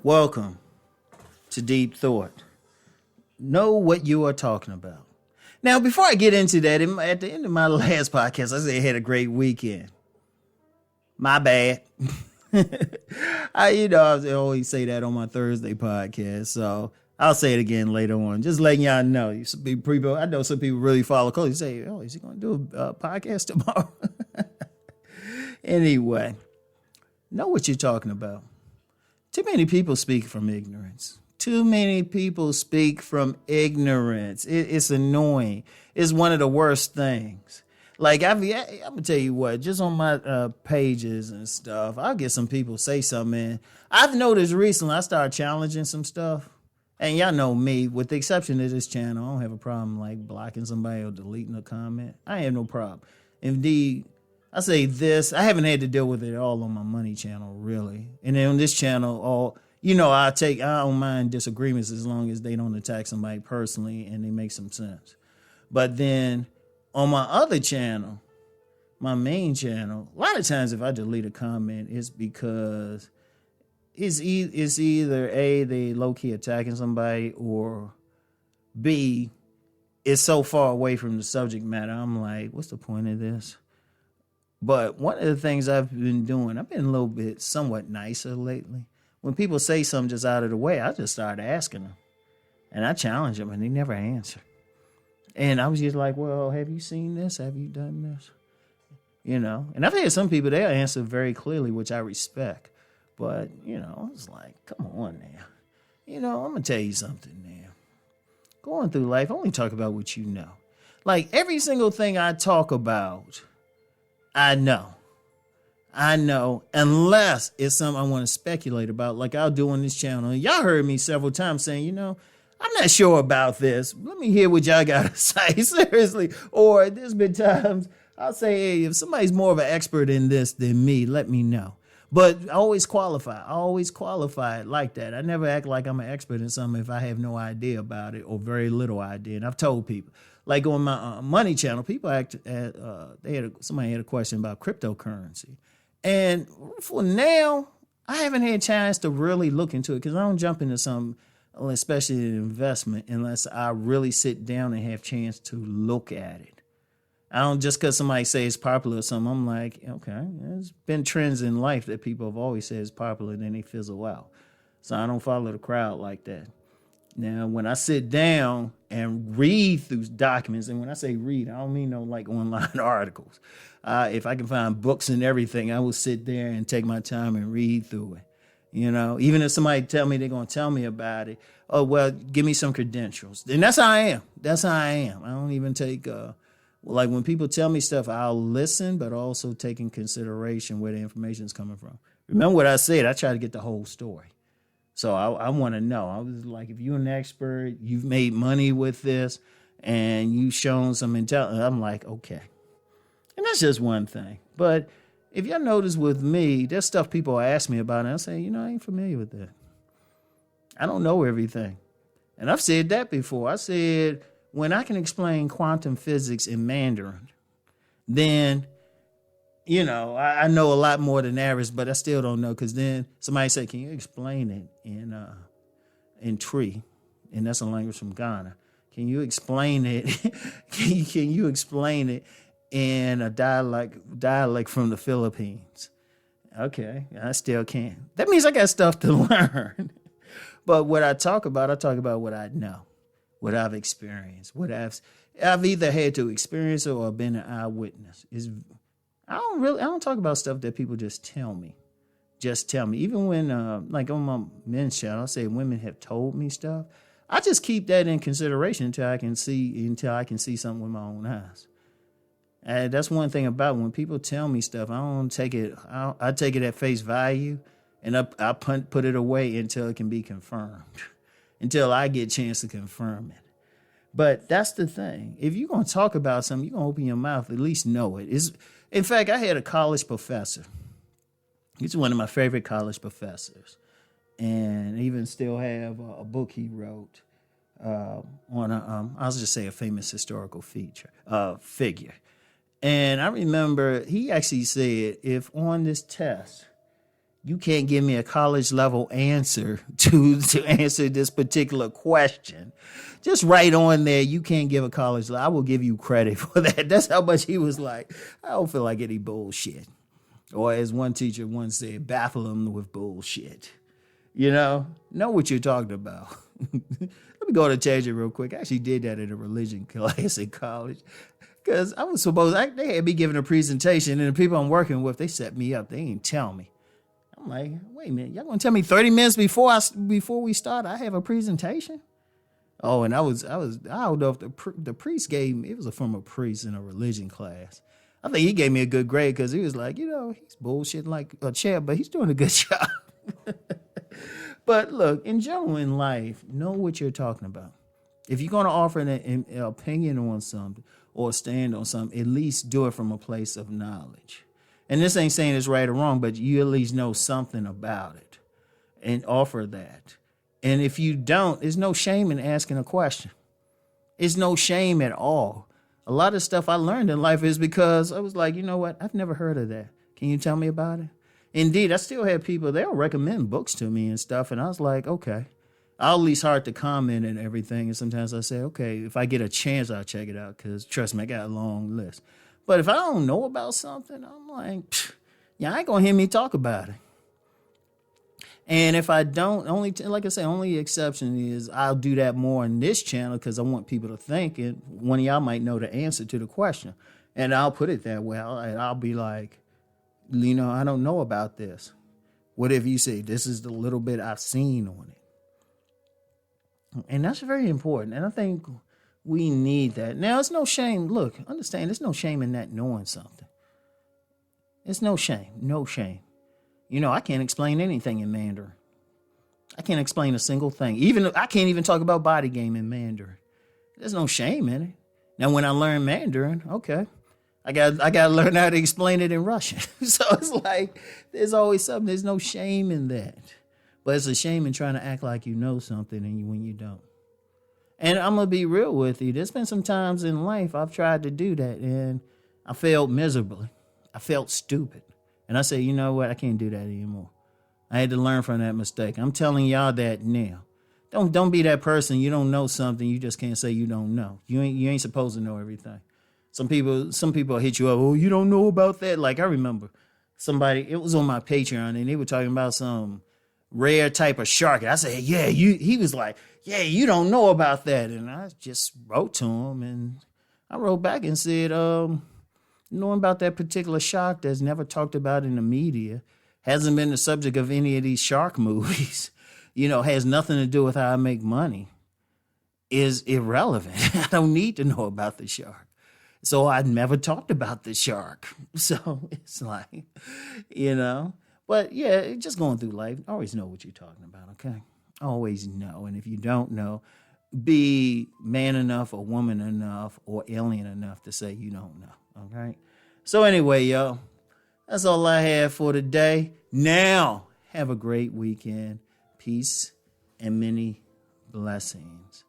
Welcome to Deep Thought. Know what you are talking about. Now, before I get into that, at the end of my last podcast, I said I had a great weekend. My bad. I always say that on my Thursday podcast, so I'll say it again later on. Just letting y'all know. Some people, I know some people really follow close. You say, "Oh, is he going to do a podcast tomorrow?" Anyway, know what you're talking about. Too many people speak from ignorance. Too many people speak from ignorance. It's annoying. It's one of the worst things. Like, I'm going to tell you what, just on my pages and stuff, I'll get some people say something. And I've noticed recently I started challenging some stuff. And y'all know me, with the exception of this channel, I don't have a problem like blocking somebody or deleting a comment. I have no problem. Indeed, I say this, I haven't had to deal with it at all on my money channel, really. And then on this channel, I don't mind disagreements as long as they don't attack somebody personally and they make some sense. But then on my other channel, my main channel, a lot of times if I delete a comment, it's because it's either A, they low-key attacking somebody, or B, it's so far away from the subject matter. I'm like, what's the point of this? But one of the things I've been doing, I've been a little bit somewhat nicer lately. When people say something just out of the way, I just start asking them. And I challenge them, and they never answer. And I was just like, well, have you seen this? Have you done this? And I've had some people, they'll answer very clearly, which I respect. But, it's like, come on now. I'm going to tell you something now. Going through life, only talk about what you know. Like, every single thing I talk about, I know, unless it's something I want to speculate about, like I'll do on this channel. And y'all heard me several times saying, I'm not sure about this. Let me hear what y'all got to say, seriously. Or there's been times I'll say, hey, if somebody's more of an expert in this than me, let me know. But I always qualify it like that. I never act like I'm an expert in something if I have no idea about it or very little idea. And I've told people. Like on my money channel, people somebody had a question about cryptocurrency. And for now, I haven't had a chance to really look into it because I don't jump into something, especially an investment, unless I really sit down and have a chance to look at it. I don't just because somebody says it's popular or something, I'm like, okay, there's been trends in life that people have always said is popular and then they fizzle out. So I don't follow the crowd like that. Now, when I sit down and read through documents, and when I say read, I don't mean no like online articles. If I can find books and everything, I will sit there and take my time and read through it. Even if somebody tell me they're going to tell me about it, oh, well, give me some credentials. And that's how I am. I don't even take, like when people tell me stuff, I'll listen, but also take in consideration where the information is coming from. Remember what I said, I try to get the whole story. So I want to know. I was like, if you're an expert, you've made money with this, and you've shown some intelligence, I'm like, okay. And that's just one thing. But if y'all notice with me, there's stuff people ask me about, and I say, I ain't familiar with that. I don't know everything. And I've said that before. I said, when I can explain quantum physics in Mandarin, then I know a lot more than average, but I still don't know because then somebody say, can you explain it in Tree? And that's a language from Ghana. Can you explain it? can you explain it in a dialect from the Philippines? Okay, I still can't. That means I got stuff to learn. But what I talk about what I know, what I've experienced, what I've either had to experience it or been an eyewitness. I don't talk about stuff that people just tell me. Even when, like on my men's channel, I say women have told me stuff. I just keep that in consideration until I can see something with my own eyes. And that's one thing about when people tell me stuff, I don't take it. I take it at face value, and I put it away until it can be confirmed, until I get a chance to confirm it. But that's the thing. If you're going to talk about something, you're going to open your mouth, at least know it. In fact, I had a college professor. He's one of my favorite college professors. And even still have a book he wrote on I'll just say a famous historical figure. And I remember he actually said, if on this test You can't give me a college level answer to answer this particular question. Just right on there, you can't give a college level. I will give you credit for that. That's how much he was like, I don't feel like any bullshit. Or as one teacher once said, baffle them with bullshit. Know what you're talking about. Let me go to tangent real quick. I actually did that in a religion class in college. Because I was they had me giving a presentation, and the people I'm working with, they set me up. They didn't tell me. I'm like, wait a minute, y'all gonna tell me 30 minutes before we start I have a presentation? Oh, and I don't know if the priest gave me, it was from a priest in a religion class. I think he gave me a good grade because he was like, he's bullshitting like a champ, but he's doing a good job. But look, in general in life, know what you're talking about. If you're gonna offer an opinion on something or stand on something, at least do it from a place of knowledge. And this ain't saying it's right or wrong, but you at least know something about it and offer that. And if you don't, there's no shame in asking a question. It's no shame at all. A lot of stuff I learned in life is because I was like, you know what? I've never heard of that. Can you tell me about it? Indeed, I still have people, they'll recommend books to me and stuff. And I was like, okay. I'll at least heart to comment and everything. And sometimes I say, okay, if I get a chance, I'll check it out. Because trust me, I got a long list. But if I don't know about something, I'm like, I ain't going to hear me talk about it. And if I don't, like I say, only exception is I'll do that more on this channel because I want people to think, and one of y'all might know the answer to the question. And I'll put it that way. I'll be like, I don't know about this. What if you say, this is the little bit I've seen on it? And that's very important. And I think we need that. Now, it's no shame. Look, understand, there's no shame in that knowing something. It's no shame. No shame. I can't explain anything in Mandarin. I can't explain a single thing. I can't even talk about body game in Mandarin. There's no shame in it. Now, when I learn Mandarin, okay, I got to learn how to explain it in Russian. So it's like there's always something. There's no shame in that. But it's a shame in trying to act like you know something when you don't. And I'm going to be real with you. There's been some times in life I've tried to do that, and I failed miserably. I felt stupid. And I said, you know what? I can't do that anymore. I had to learn from that mistake. I'm telling y'all that now. Don't be that person. You don't know something. You just can't say you don't know. You ain't supposed to know everything. Some people hit you up. Oh, you don't know about that. Like I remember somebody. It was on my Patreon, and they were talking about some rare type of shark. And I said, yeah. He was like, yeah, you don't know about that. And I just wrote to him, and I wrote back and said, knowing about that particular shark that's never talked about in the media, hasn't been the subject of any of these shark movies, has nothing to do with how I make money, is irrelevant. I don't need to know about the shark. So I never talked about the shark. So it's like, but yeah, just going through life, always know what you're talking about, okay? Always know. And if you don't know, be man enough or woman enough or alien enough to say you don't know, all right? So anyway, y'all, that's all I have for today. Now, have a great weekend. Peace and many blessings.